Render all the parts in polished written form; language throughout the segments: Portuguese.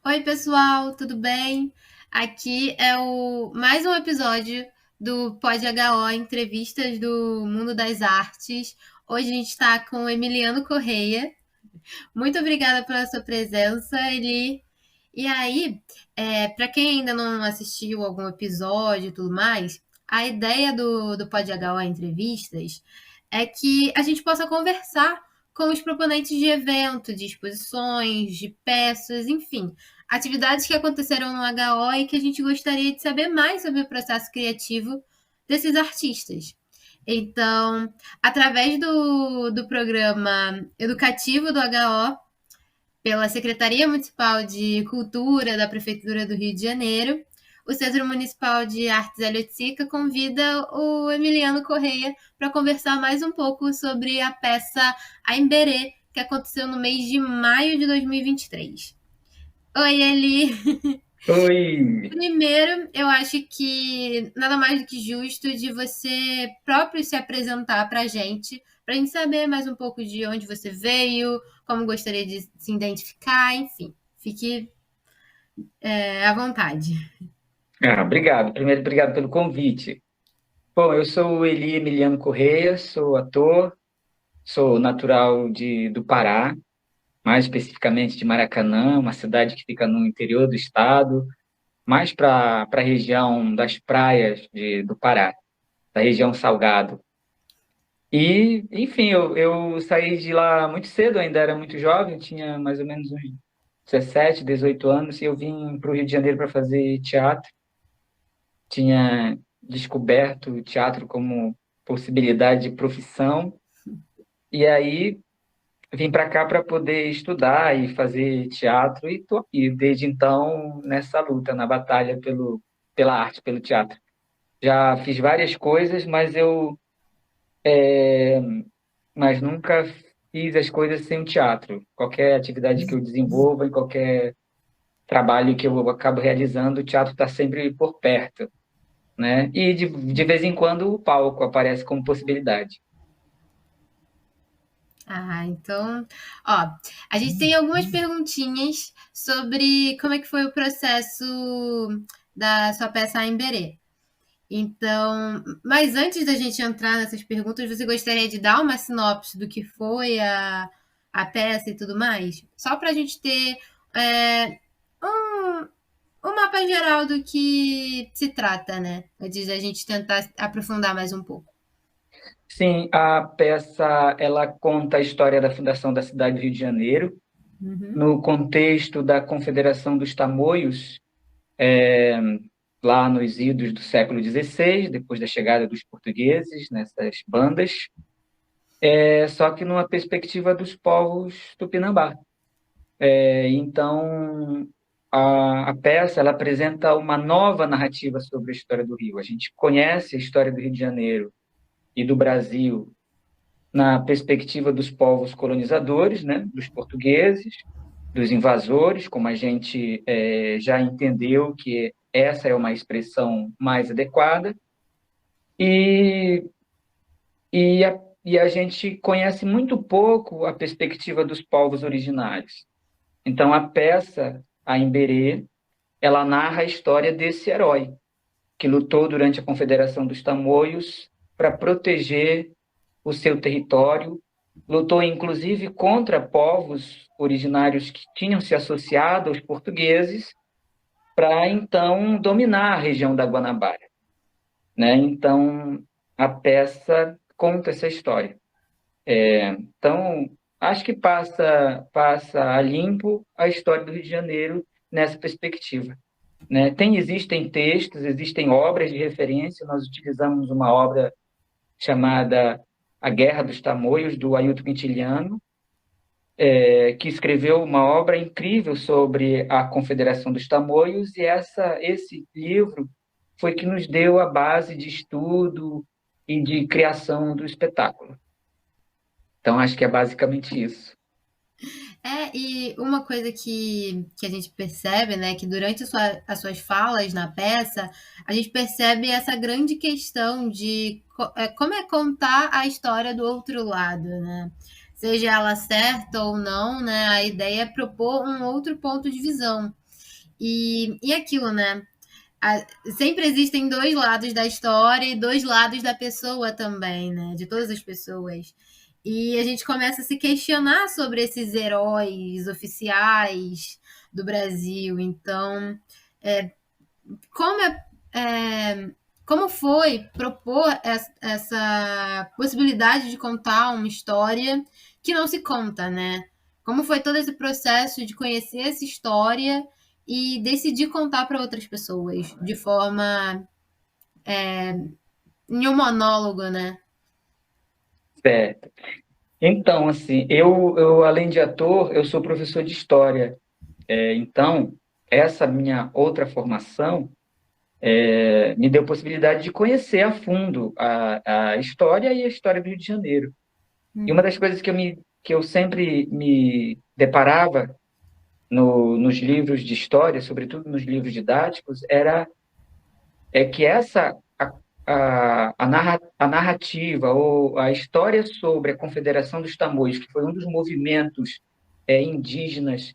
Oi, pessoal, tudo bem? Aqui é mais um episódio do Pod HO Entrevistas do Mundo das Artes. Hoje a gente está com o Emiliano Correia. Muito obrigada pela sua presença, Eli. E aí, para quem ainda não assistiu algum episódio e tudo mais, a ideia do Pod HO Entrevistas é que a gente possa conversar com os proponentes de evento, de exposições, de peças, enfim, atividades que aconteceram no HO e que a gente gostaria de saber mais sobre o processo criativo desses artistas. Então, através do programa educativo do HO, pela Secretaria Municipal de Cultura da Prefeitura do Rio de Janeiro, o Centro Municipal de Artes Hélio Sica convida o Emiliano Correia para conversar mais um pouco sobre a peça A Emberê, que aconteceu no mês de maio de 2023. Oi, Eli! Oi! Primeiro, eu acho que nada mais do que justo de você próprio se apresentar para a gente saber mais um pouco de onde você veio, como gostaria de se identificar, enfim, fique à vontade. Obrigado. Primeiro, obrigado pelo convite. Bom, eu sou o Eli Emiliano Correia, sou ator, sou natural do Pará, mais especificamente de Maracanã, uma cidade que fica no interior do estado, mais para a região das praias do Pará, da região Salgado. E, enfim, eu saí de lá muito cedo, ainda era muito jovem, tinha mais ou menos uns 17, 18 anos, e eu vim para o Rio de Janeiro para fazer teatro. Tinha descoberto o teatro como possibilidade de profissão, e aí vim para cá para poder estudar e fazer teatro, e tô aqui desde então nessa luta, na batalha pela arte, pelo teatro. Já fiz várias coisas, mas nunca fiz as coisas sem o teatro. Qualquer atividade que eu desenvolva, em qualquer trabalho que eu acabo realizando, o teatro está sempre por perto, né? E de vez em quando o palco aparece como possibilidade. Ah, então, ó, a gente tem algumas perguntinhas sobre como é que foi o processo da sua peça A Emberê. Então, mas antes da gente entrar nessas perguntas, você gostaria de dar uma sinopse do que foi a peça e tudo mais? Só para a gente ter é, um, um mapa geral do que se trata, né? Antes da gente tentar aprofundar mais um pouco. Sim, a peça ela conta a história da fundação da cidade do Rio de Janeiro, Uhum. no contexto da Confederação dos Tamoios, lá nos idos do século XVI, depois da chegada dos portugueses nessas bandas, só que numa perspectiva dos povos tupinambá. Então, a peça ela apresenta uma nova narrativa sobre a história do Rio. A gente conhece a história do Rio de Janeiro e do Brasil na perspectiva dos povos colonizadores, né, dos portugueses, dos invasores, como a gente já entendeu que essa é uma expressão mais adequada, e, e a gente conhece muito pouco a perspectiva dos povos originários. Então, a peça, a Emberê, ela narra a história desse herói que lutou durante a Confederação dos Tamoios para proteger o seu território, lutou inclusive contra povos originários que tinham se associado aos portugueses para então dominar a região da Guanabara, né? Então a peça conta essa história. Então acho que passa a limpo a história do Rio de Janeiro nessa perspectiva, né? Existem textos, existem obras de referência. Nós utilizamos uma obra chamada A Guerra dos Tamoios, do Ailton Quintiliano, que escreveu uma obra incrível sobre a Confederação dos Tamoios, e esse livro foi que nos deu a base de estudo e de criação do espetáculo. Então, acho que é basicamente isso. E uma coisa que a gente percebe, né, que durante as suas falas na peça, a gente percebe essa grande questão de como é contar a história do outro lado, né? Seja ela certa ou não, né? A ideia é propor um outro ponto de visão. E aquilo, né? Sempre existem dois lados da história e dois lados da pessoa também, né? De todas as pessoas. E a gente começa a se questionar sobre esses heróis oficiais do Brasil. Então, é, como é, como foi propor essa possibilidade de contar uma história que não se conta, né? Como foi todo esse processo de conhecer essa história e decidir contar para outras pessoas de forma em um monólogo, né? Certo. Então, assim, eu além de ator, eu sou professor de história. Então, essa minha outra formação me deu possibilidade de conhecer a fundo a história e a história do Rio de Janeiro. E uma das coisas que eu sempre me deparava nos livros de história, sobretudo nos livros didáticos, que a narrativa ou a história sobre a Confederação dos Tamoios, que foi um dos movimentos indígenas,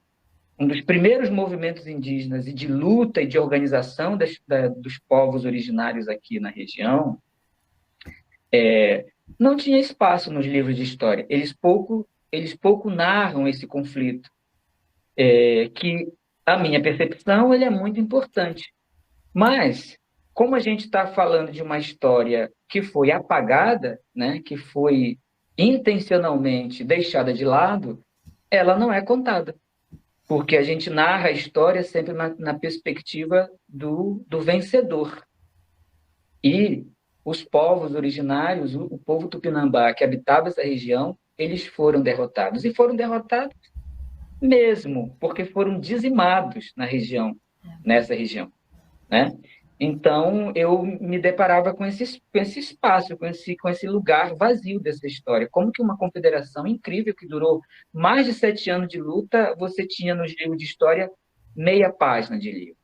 um dos primeiros movimentos indígenas e de luta e de organização dos povos originários aqui na região, não tinha espaço nos livros de história. Eles pouco narram esse conflito, que, a minha percepção, ele é muito importante. Mas, como a gente está falando de uma história que foi apagada, né, que foi intencionalmente deixada de lado, ela não é contada, porque a gente narra a história sempre na perspectiva do vencedor. E os povos originários, o povo tupinambá que habitava essa região, eles foram derrotados. E foram derrotados mesmo, porque foram dizimados nessa região, né? Então, eu me deparava com esse espaço, com esse lugar vazio dessa história. Como que uma confederação incrível, que durou mais de 7 anos de luta, você tinha nos livros de história meia página de livro.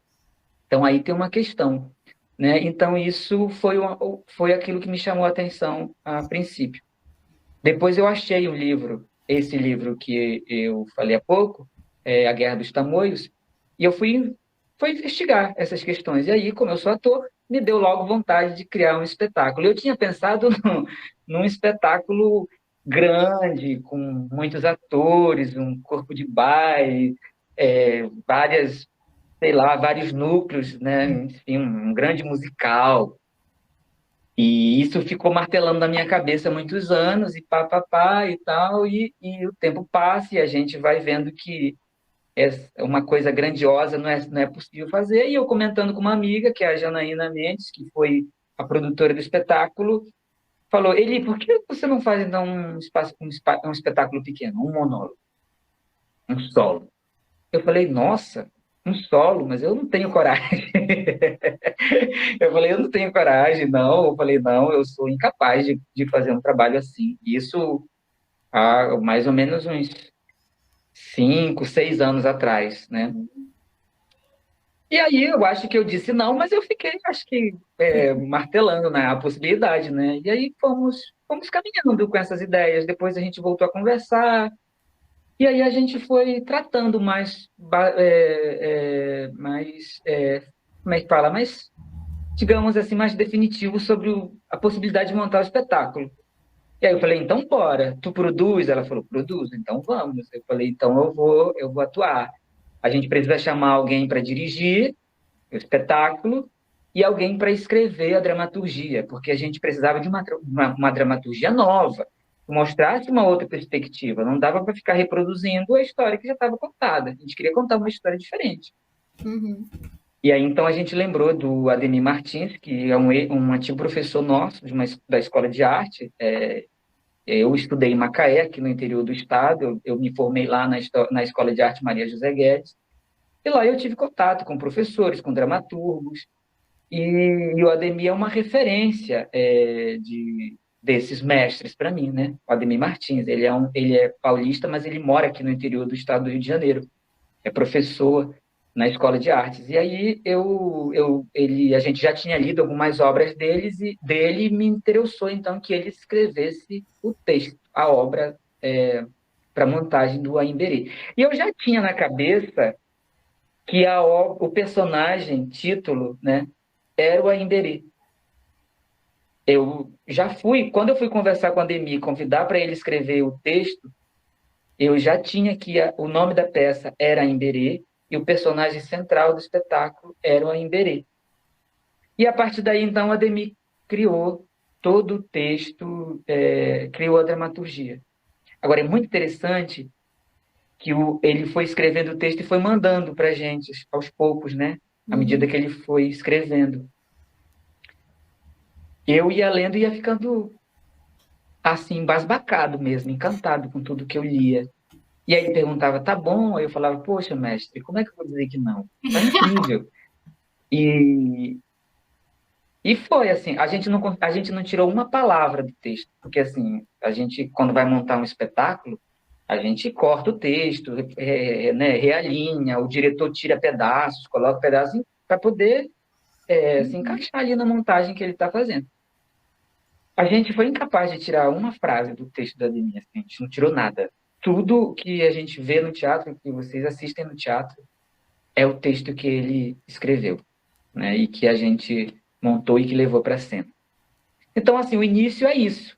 Então, aí tem uma questão, né? Então, isso foi aquilo que me chamou a atenção a princípio. Depois eu achei um livro, esse livro que eu falei há pouco, A Guerra dos Tamoios, e eu fui investigar essas questões. E aí, como eu sou ator, me deu logo vontade de criar um espetáculo. Eu tinha pensado num espetáculo grande, com muitos atores, um corpo de baile, várias, sei lá, vários núcleos, né? Enfim, um grande musical. E isso ficou martelando na minha cabeça há muitos anos, e pá, pá, pá, e tal, e o tempo passa e a gente vai vendo que uma coisa grandiosa não é possível fazer. E eu comentando com uma amiga, que é a Janaína Mendes, que foi a produtora do espetáculo, falou: Eli, por que você não faz então um espetáculo pequeno, um monólogo, um solo? Eu falei: nossa, um solo, mas eu não tenho coragem. Eu falei: eu não tenho coragem, não. Eu falei: não, eu sou incapaz de fazer um trabalho assim. Isso há mais ou menos uns 5, 6 anos atrás, né? E aí eu acho que eu disse não, mas eu fiquei, acho que, martelando, né, a possibilidade, né? E aí fomos caminhando com essas ideias. Depois a gente voltou a conversar, e aí a gente foi tratando como é que fala? Mais, digamos assim, mais definitivo sobre a possibilidade de montar o espetáculo. E aí eu falei: então bora, tu produz? Ela falou: produzo, então vamos. Eu falei: então eu vou atuar. A gente precisa chamar alguém para dirigir o espetáculo e alguém para escrever a dramaturgia, porque a gente precisava de uma dramaturgia nova, que mostrasse uma outra perspectiva. Não dava para ficar reproduzindo a história que já estava contada. A gente queria contar uma história diferente. Uhum. E aí, então, a gente lembrou do Ademir Martins, que é um antigo professor nosso da Escola de Arte. Eu estudei em Macaé, aqui no interior do estado. Eu me formei lá na Escola de Arte Maria José Guedes. E lá eu tive contato com professores, com dramaturgos. E o Ademir é uma referência desses mestres para mim, né? O Ademir Martins, ele é paulista, mas ele mora aqui no interior do estado do Rio de Janeiro. É professor na Escola de Artes. E aí a gente já tinha lido algumas obras dele me interessou então que ele escrevesse o texto, a obra, para a montagem do Aimberê. E eu já tinha na cabeça que o personagem, título, né, era o Ainderê. Eu já fui, quando eu fui conversar com a Ademir, convidar para ele escrever o texto, eu já tinha que o nome da peça era Ainderê e o personagem central do espetáculo era o Ainderê. E a partir daí, então, a Ademir criou todo o texto, criou a dramaturgia. Agora, é muito interessante que ele foi escrevendo o texto e foi mandando para a gente, aos poucos, né? À medida Uhum. que ele foi escrevendo. Eu ia lendo e ia ficando, assim, embasbacado mesmo, encantado com tudo que eu lia. E aí ele perguntava, tá bom? Aí eu falava, poxa, mestre, como é que eu vou dizer que não? Tá incrível. E, e foi assim, a gente não tirou uma palavra do texto, porque assim, a gente, quando vai montar um espetáculo, a gente corta o texto, né, realinha, o diretor tira pedaços, coloca pedaços para poder se encaixar ali na montagem que ele está fazendo. A gente foi incapaz de tirar uma frase do texto da Ademir, assim, a gente não tirou nada. Tudo que a gente vê no teatro, que vocês assistem no teatro, é o texto que ele escreveu, né, e que a gente montou e que levou para a cena. Então, assim, o início é isso.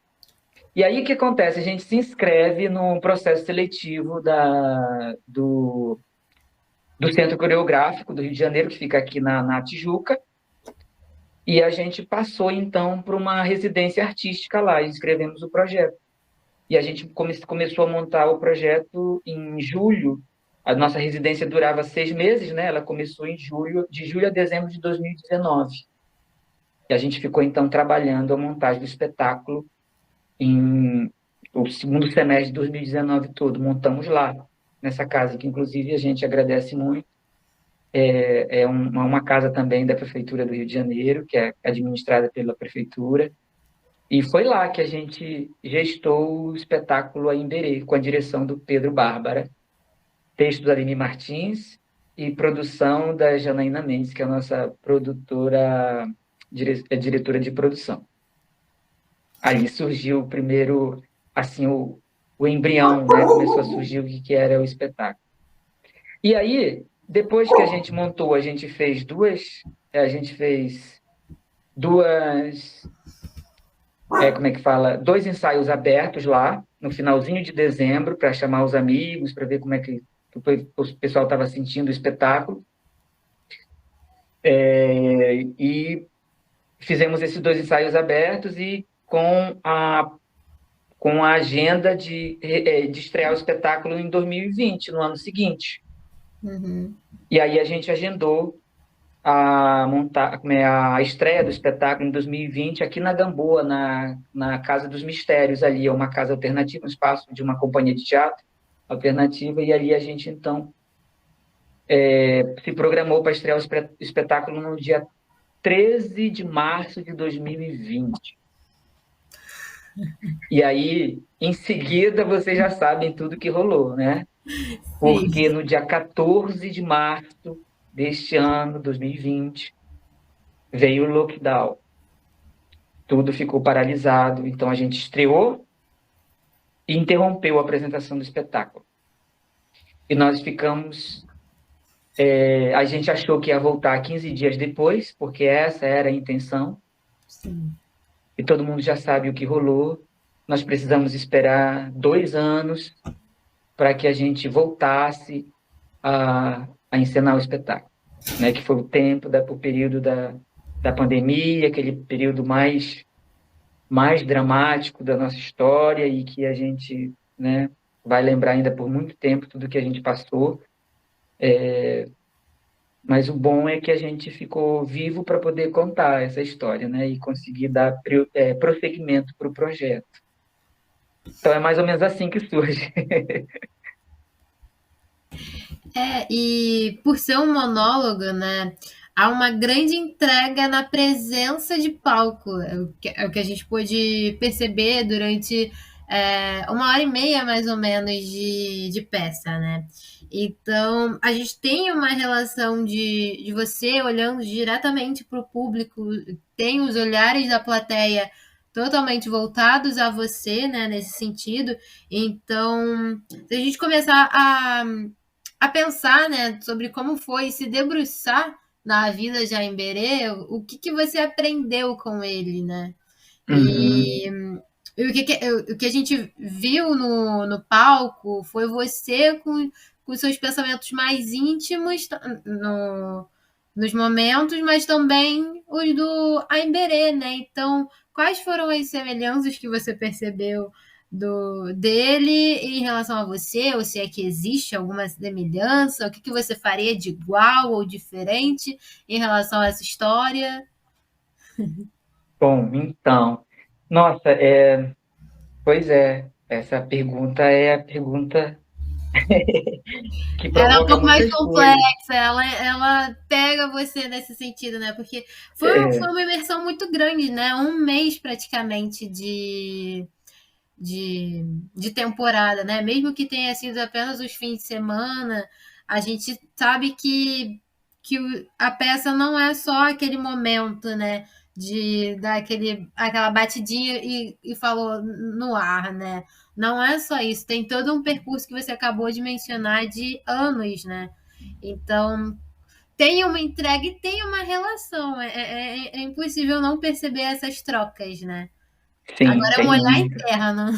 E aí o que acontece? A gente se inscreve no processo seletivo do Centro Coreográfico do Rio de Janeiro, que fica aqui na Tijuca, e a gente passou, então, para uma residência artística lá, e escrevemos o projeto. E a gente começou a montar o projeto em julho. A nossa residência durava 6 meses, né? Ela começou em julho, de julho a dezembro de 2019. E a gente ficou, então, trabalhando a montagem do espetáculo em o segundo semestre de 2019 todo. Montamos lá, nessa casa, que inclusive a gente agradece muito. É uma casa também da Prefeitura do Rio de Janeiro, que é administrada pela Prefeitura. E foi lá que a gente gestou o espetáculo Ainderê, com a direção do Pedro Bárbara, texto da Aline Martins e produção da Janaína Mendes, que é a nossa produtora, diretora de produção. Ali surgiu o primeiro, assim, o embrião, né? Começou a surgir o que era o espetáculo. E aí, depois que a gente montou, a gente fez duas, como é que fala? 2 ensaios abertos lá, no finalzinho de dezembro, para chamar os amigos, para ver como é que o pessoal estava sentindo o espetáculo. E fizemos esses 2 ensaios abertos e com a agenda de estrear o espetáculo em 2020, no ano seguinte. Uhum. E aí a gente agendou a estreia do espetáculo em 2020 aqui na Gamboa, na Casa dos Mistérios, ali, é uma casa alternativa, um espaço de uma companhia de teatro alternativa, e ali a gente, então, se programou para estrear o espetáculo no dia 13 de março de 2020. E aí, em seguida, vocês já sabem tudo que rolou, né? Porque Sim. no dia 14 de março deste ano, 2020, veio o lockdown. Tudo ficou paralisado. Então a gente estreou e interrompeu a apresentação do espetáculo. E nós ficamos. A gente achou que ia voltar 15 dias depois, porque essa era a intenção. Sim. E todo mundo já sabe o que rolou. Nós precisamos esperar 2 anos para que a gente voltasse a encenar o espetáculo, né? Que foi o período da pandemia, aquele período mais dramático da nossa história e que a gente, né, vai lembrar ainda por muito tempo tudo que a gente passou. Mas o bom é que a gente ficou vivo para poder contar essa história, né, e conseguir dar prosseguimento para o projeto. Então é mais ou menos assim que surge. E por ser um monólogo, né, há uma grande entrega na presença de palco. É o que a gente pôde perceber durante 1 hora e meia, mais ou menos, de peça, né? Então, a gente tem uma relação de você olhando diretamente para o público, tem os olhares da plateia totalmente voltados a você, né, nesse sentido. Então, se a gente começar a a pensar, né, sobre como foi se debruçar na vida de Aimberê, o que, que você aprendeu com ele, né? Uhum. E, o que a gente viu no palco foi você com seus pensamentos mais íntimos nos momentos, mas também os do Aimberê, né? Então, quais foram as semelhanças que você percebeu dele em relação a você? Ou se é que existe alguma semelhança? O que, que você faria de igual ou diferente em relação a essa história? Bom, então, nossa, pois é, essa pergunta é a pergunta que Ela é um provoca pouco mais muitas coisas. complexa, ela pega você nesse sentido, né? Porque foi É, uma imersão muito grande, né? Um mês praticamente de temporada, né? Mesmo que tenha sido apenas os fins de semana, a gente sabe que a peça não é só aquele momento, né? De dar aquela batidinha e falou no ar, né? Não é só isso, tem todo um percurso que você acabou de mencionar de anos, né? Então, tem uma entrega e tem uma relação. É impossível não perceber essas trocas, né? sim, Agora é um tem olhar muito. interno.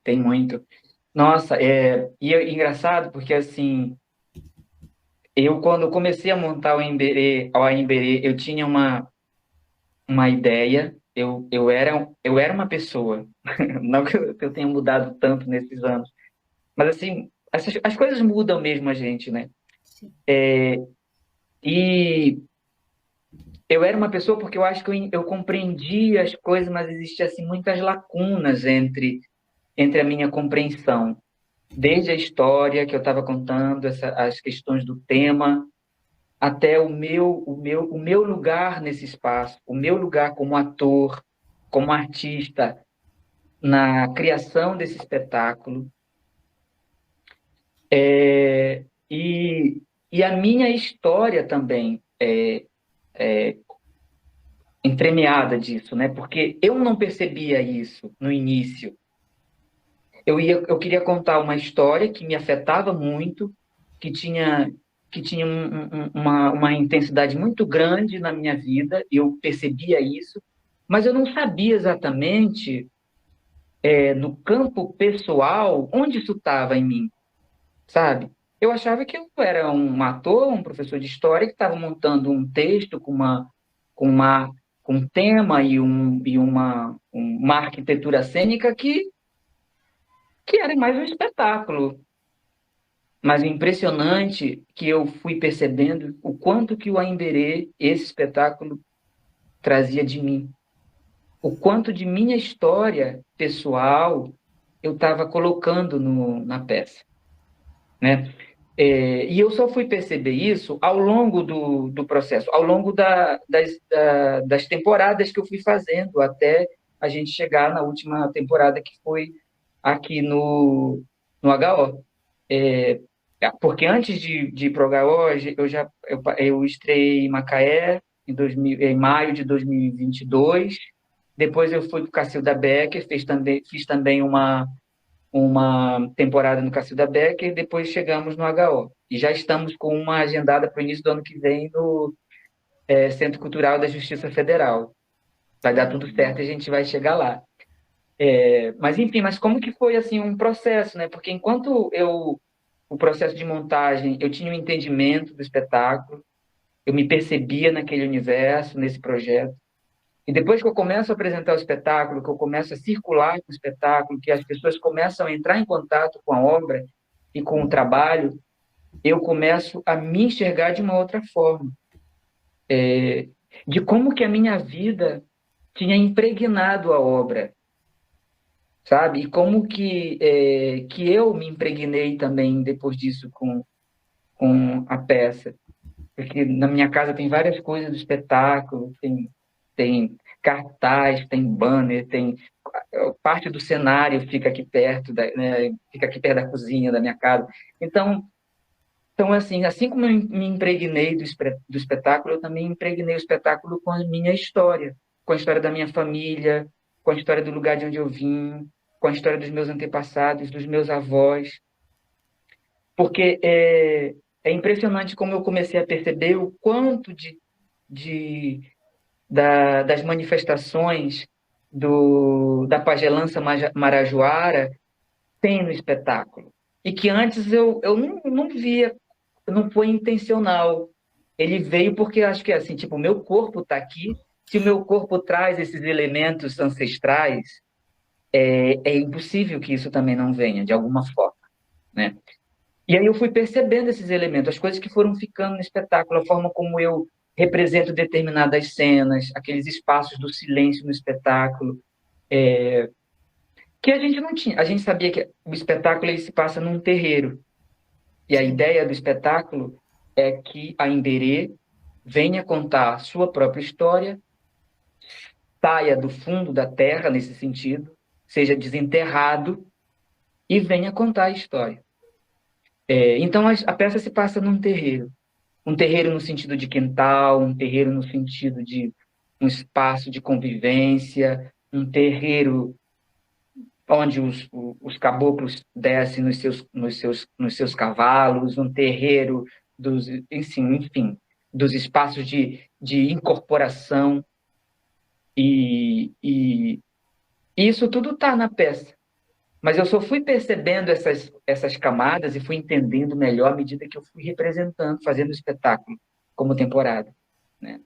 Tem muito. Nossa, e é engraçado porque assim, eu quando comecei a montar o Aimberê, eu tinha uma ideia, eu era uma pessoa, não que eu tenha mudado tanto nesses anos, mas assim, as coisas mudam mesmo a gente, né? E eu era uma pessoa porque eu acho que eu compreendia as coisas, mas existia assim muitas lacunas entre a minha compreensão, desde a história que eu estava contando, as questões do tema, até o meu lugar nesse espaço, o meu lugar como ator, como artista na criação desse espetáculo, é, e, e a minha história também entremeada disso, né? Porque eu não percebia isso no início. Eu queria contar uma história que me afetava muito, que tinha que tinha uma intensidade muito grande na minha vida, eu percebia isso, mas eu não sabia exatamente, no campo pessoal, onde isso estava em mim, sabe? Eu achava que eu era um ator, um professor de história que estava montando um texto com uma com um tema uma arquitetura cênica que era mais um espetáculo. Mas o impressionante que eu fui percebendo o quanto que o Ainderê, esse espetáculo, trazia de mim. O quanto de minha história pessoal eu estava colocando na peça, né? E eu só fui perceber isso ao longo do processo, ao longo das temporadas que eu fui fazendo, até a gente chegar na última temporada, que foi aqui no HO. É, porque antes de ir para o HO, eu estreiei em Macaé em maio de 2022. Depois eu fui para o Cacilda Becker, fiz também uma temporada no Cacilda Becker, e depois chegamos no HO. E já estamos com uma agendada para o início do ano que vem no Centro Cultural da Justiça Federal. Vai dar tudo certo e a gente vai chegar lá. Mas enfim, mas como que foi assim um processo, né? Porque enquanto o processo de montagem, eu tinha um entendimento do espetáculo, eu me percebia naquele universo, nesse projeto. E depois que eu começo a apresentar o espetáculo, que eu começo a circular com o espetáculo, que as pessoas começam a entrar em contato com a obra e com o trabalho, eu começo a me enxergar de uma outra forma, de como que a minha vida tinha impregnado a obra, sabe? E como que eu me impregnei também depois disso com a peça. Porque na minha casa tem várias coisas do espetáculo, tem cartaz, tem banner, tem parte do cenário fica aqui perto né, fica aqui perto da cozinha da minha casa. Então assim como eu me impregnei do espetáculo, eu também impregnei o espetáculo com a minha história, com a história da minha família, com a história do lugar de onde eu vim, com a história dos meus antepassados, dos meus avós. porque é impressionante como eu comecei a perceber o quanto de, das manifestações da pagelança marajoara tem no espetáculo. E que antes eu não via, não foi intencional. Ele veio porque acho que é assim, tipo, o meu corpo está aqui, se o meu corpo traz esses elementos ancestrais, é impossível que isso também não venha, de alguma forma, né? E aí eu fui percebendo esses elementos, as coisas que foram ficando no espetáculo, a forma como eu represento determinadas cenas, aqueles espaços do silêncio no espetáculo, que a gente não tinha. A gente sabia que o espetáculo ele se passa num terreiro, e a Sim. ideia do espetáculo é que a Imbérê venha contar a sua própria história, saia do fundo da terra nesse sentido, seja desenterrado e venha contar a história. Então a peça se passa num terreiro. Um terreiro no sentido de quintal, um terreiro no sentido de um espaço de convivência, um terreiro onde os caboclos descem nos seus cavalos, um terreiro enfim, dos espaços de incorporação, e isso tudo está na peça. Mas eu só fui percebendo essas camadas e fui entendendo melhor à medida que eu fui representando, fazendo o espetáculo como temporada, né?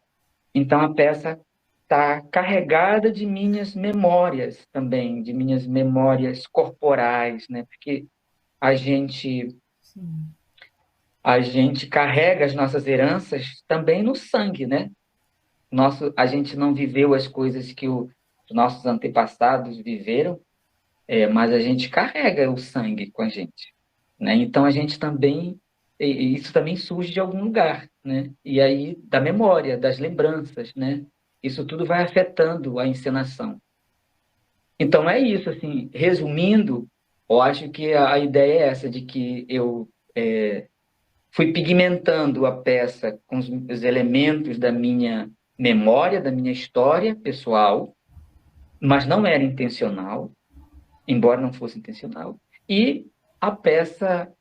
Então a peça está carregada de minhas memórias também, de minhas memórias corporais, né? Porque a gente Sim. a gente carrega as nossas heranças também no sangue, né? A gente não viveu as coisas que os nossos antepassados viveram, mas a gente carrega o sangue com a gente, né? Então a gente também isso também surge de algum lugar, né? E aí da memória, das lembranças, né? Isso tudo vai afetando a encenação. Então é isso, assim, resumindo, eu acho que a ideia é essa de que eu fui pigmentando a peça com os elementos da minha memória, da minha história pessoal, mas não era intencional, embora não fosse intencional. E a peça,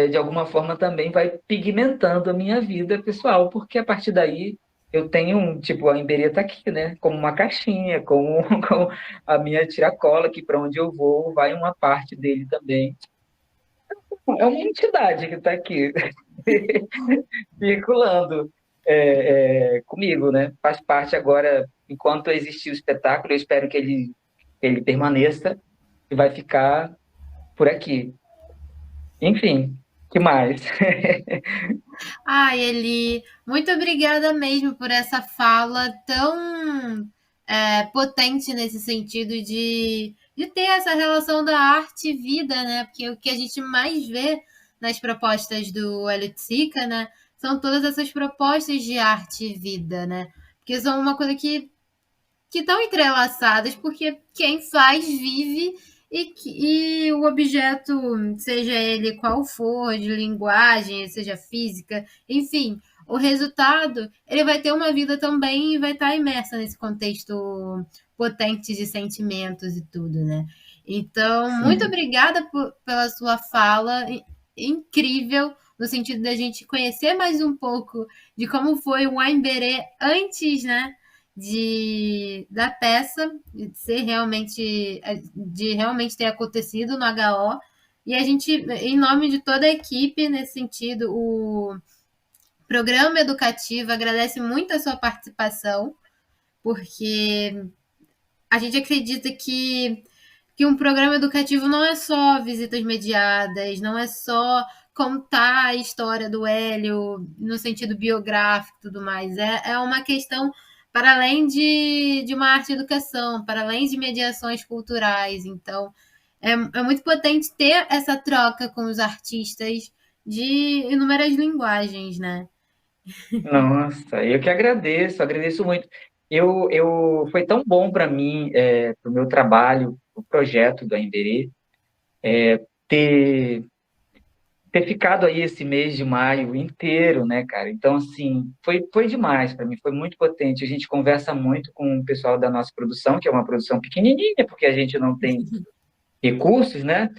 de alguma forma, também vai pigmentando a minha vida pessoal, porque a partir daí eu tenho tipo, a Imbérê está aqui, né? Como uma caixinha, como a minha tiracola, que para onde eu vou, vai uma parte dele também. É uma entidade que está aqui, circulando comigo, né? Faz parte agora, enquanto existir o espetáculo, eu espero que ele permaneça e vai ficar por aqui. Enfim, que mais? Ai, Eli, muito obrigada mesmo por essa fala tão potente nesse sentido de ter essa relação da arte e vida, né? Porque o que a gente mais vê nas propostas do Hélio Sica, né? São todas essas propostas de arte e vida, né? Porque são uma coisa que estão entrelaçadas, porque quem faz vive e o objeto, seja ele qual for, de linguagem, seja física, enfim, o resultado, ele vai ter uma vida também e vai estar imersa nesse contexto potente de sentimentos e tudo, né? Então, muito Sim. obrigada pela sua fala, incrível, no sentido da gente conhecer mais um pouco de como foi o Aimberê antes, né, da peça de realmente ter acontecido no HO. E a gente, em nome de toda a equipe, nesse sentido, o programa educativo agradece muito a sua participação, porque a gente acredita que um programa educativo não é só visitas mediadas, não é só contar a história do Hélio no sentido biográfico e tudo mais. É uma questão para além de uma arte educação, para além de mediações culturais. Então, é muito potente ter essa troca com os artistas de inúmeras linguagens, né? Nossa, eu que agradeço muito. Foi tão bom para mim, para o meu trabalho, o projeto do Emberê, ter, ter ficado aí esse mês de maio inteiro, né, cara? Então, assim, foi demais para mim, foi muito potente. A gente conversa muito com o pessoal da nossa produção, que é uma produção pequenininha, porque a gente não tem recursos, né?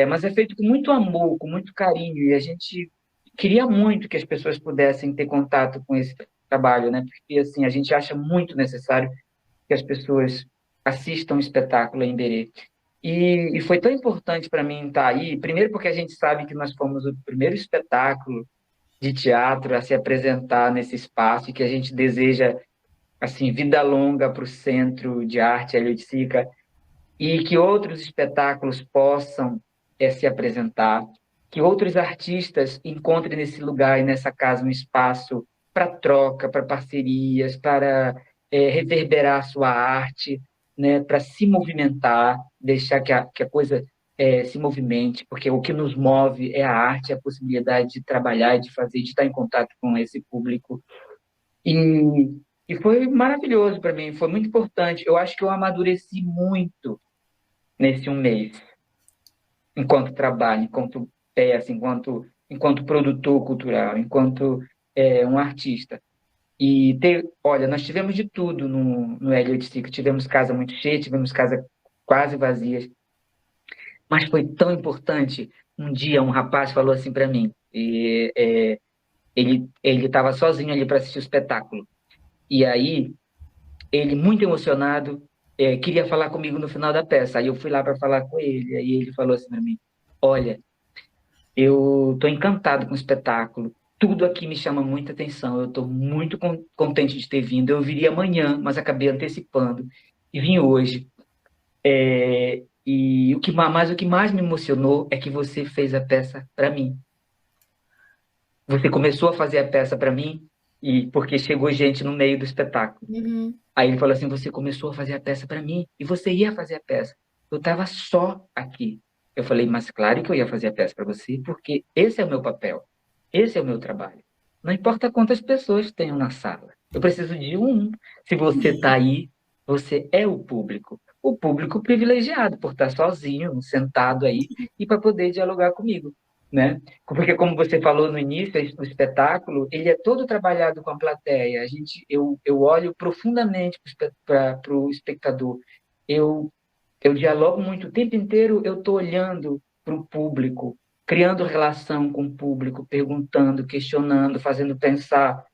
mas é feito com muito amor, com muito carinho, e a gente queria muito que as pessoas pudessem ter contato com esse trabalho, né? Porque assim, a gente acha muito necessário que as pessoas assistam o espetáculo em Berê. E foi tão importante para mim estar aí, primeiro porque a gente sabe que nós fomos o primeiro espetáculo de teatro a se apresentar nesse espaço e que a gente deseja assim vida longa para o Centro de Arte Hélio de Sica e que outros espetáculos possam se apresentar, que outros artistas encontrem nesse lugar e nessa casa um espaço para troca, para parcerias, para reverberar a sua arte, né, para se movimentar, deixar que a coisa se movimente, porque o que nos move é a arte, a possibilidade de trabalhar, de fazer, de estar em contato com esse público. E, e foi maravilhoso para mim, foi muito importante. Eu acho que eu amadureci muito nesse um mês, enquanto trabalho, enquanto peça, enquanto produtor cultural, enquanto um artista. Olha, nós tivemos de tudo no Hélio de Sica. Tivemos casa muito cheia, tivemos casa quase vazias, mas foi tão importante. Um dia um rapaz falou assim para mim, ele estava sozinho ali para assistir o espetáculo. E aí ele, muito emocionado, queria falar comigo no final da peça. Aí eu fui lá para falar com ele. Aí ele falou assim para mim: Olha, eu estou encantado com o espetáculo. Tudo aqui me chama muita atenção. Eu estou muito contente de ter vindo. Eu viria amanhã, mas acabei antecipando e vim hoje. E o que mais me emocionou é que você fez a peça para mim. Você começou a fazer a peça para mim e porque chegou gente no meio do espetáculo. Uhum. Aí ele falou assim: você começou a fazer a peça para mim e você ia fazer a peça. Eu estava só aqui. Eu falei: mas claro que eu ia fazer a peça para você, porque esse é o meu papel, esse é o meu trabalho. Não importa quantas pessoas tenham na sala, eu preciso de um. Se você está aí, você é o público privilegiado por estar sozinho, sentado aí e para poder dialogar comigo, né? Porque como você falou no início, o espetáculo, ele é todo trabalhado com a plateia. Eu olho profundamente para o espectador. Eu, eu dialogo muito o tempo inteiro. Eu estou olhando para o público, criando relação com o público, perguntando, questionando, fazendo pensar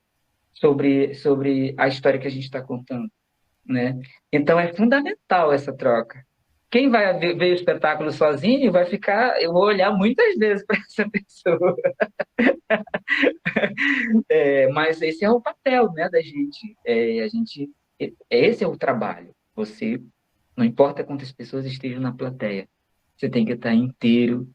sobre a história que a gente está contando, né? Então é fundamental essa troca. Quem vai ver o espetáculo sozinho vai ficar, eu vou olhar muitas vezes para essa pessoa. Mas esse é o papel, né, da gente. Esse é o trabalho. Você, não importa quantas pessoas estejam na plateia, você tem que estar inteiro,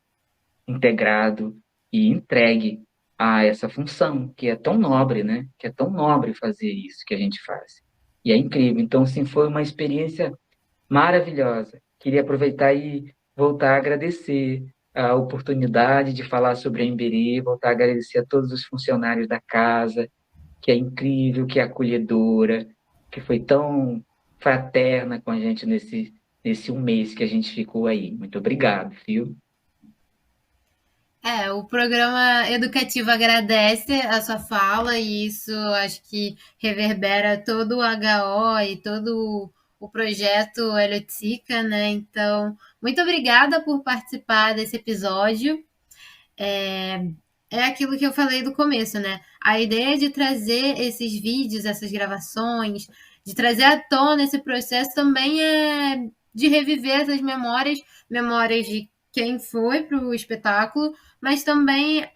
integrado e entregue a essa função que é tão nobre, né? Que é tão nobre fazer isso que a gente faz. E é incrível. Então, sim, foi uma experiência maravilhosa. Queria aproveitar e voltar a agradecer a oportunidade de falar sobre a Emberê, voltar a agradecer a todos os funcionários da casa, que é incrível, que é acolhedora, que foi tão fraterna com a gente nesse um mês que a gente ficou aí. Muito obrigado, viu? O programa educativo agradece a sua fala e isso acho que reverbera todo o HO e todo o projeto Eliotica, né? Então, muito obrigada por participar desse episódio. É aquilo que eu falei do começo, né? A ideia de trazer esses vídeos, essas gravações, de trazer à tona esse processo também é de reviver essas memórias, memórias de quem foi para o espetáculo, mas também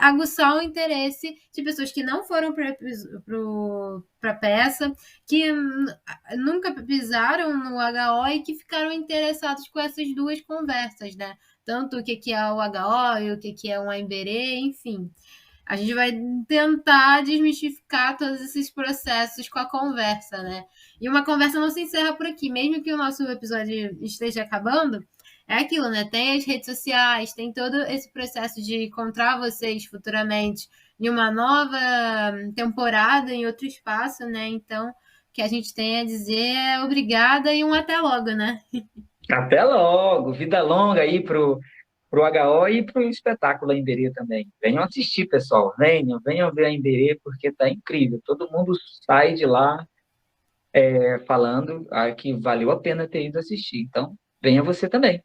aguçar o interesse de pessoas que não foram para a peça, que nunca pisaram no HO e que ficaram interessados com essas duas conversas, né? Tanto o que é o HO e o que é um Emberê, enfim. A gente vai tentar desmistificar todos esses processos com a conversa, né? E uma conversa não se encerra por aqui, mesmo que o nosso episódio esteja acabando, é aquilo, né? Tem as redes sociais, tem todo esse processo de encontrar vocês futuramente em uma nova temporada, em outro espaço, né? Então, o que a gente tem a dizer é obrigada e um até logo, né? Até logo! Vida longa aí pro HO e pro espetáculo Emberê também. Venham assistir, pessoal. Venham ver a Emberê, porque tá incrível. Todo mundo sai de lá falando que valeu a pena ter ido assistir. Então, venha você também.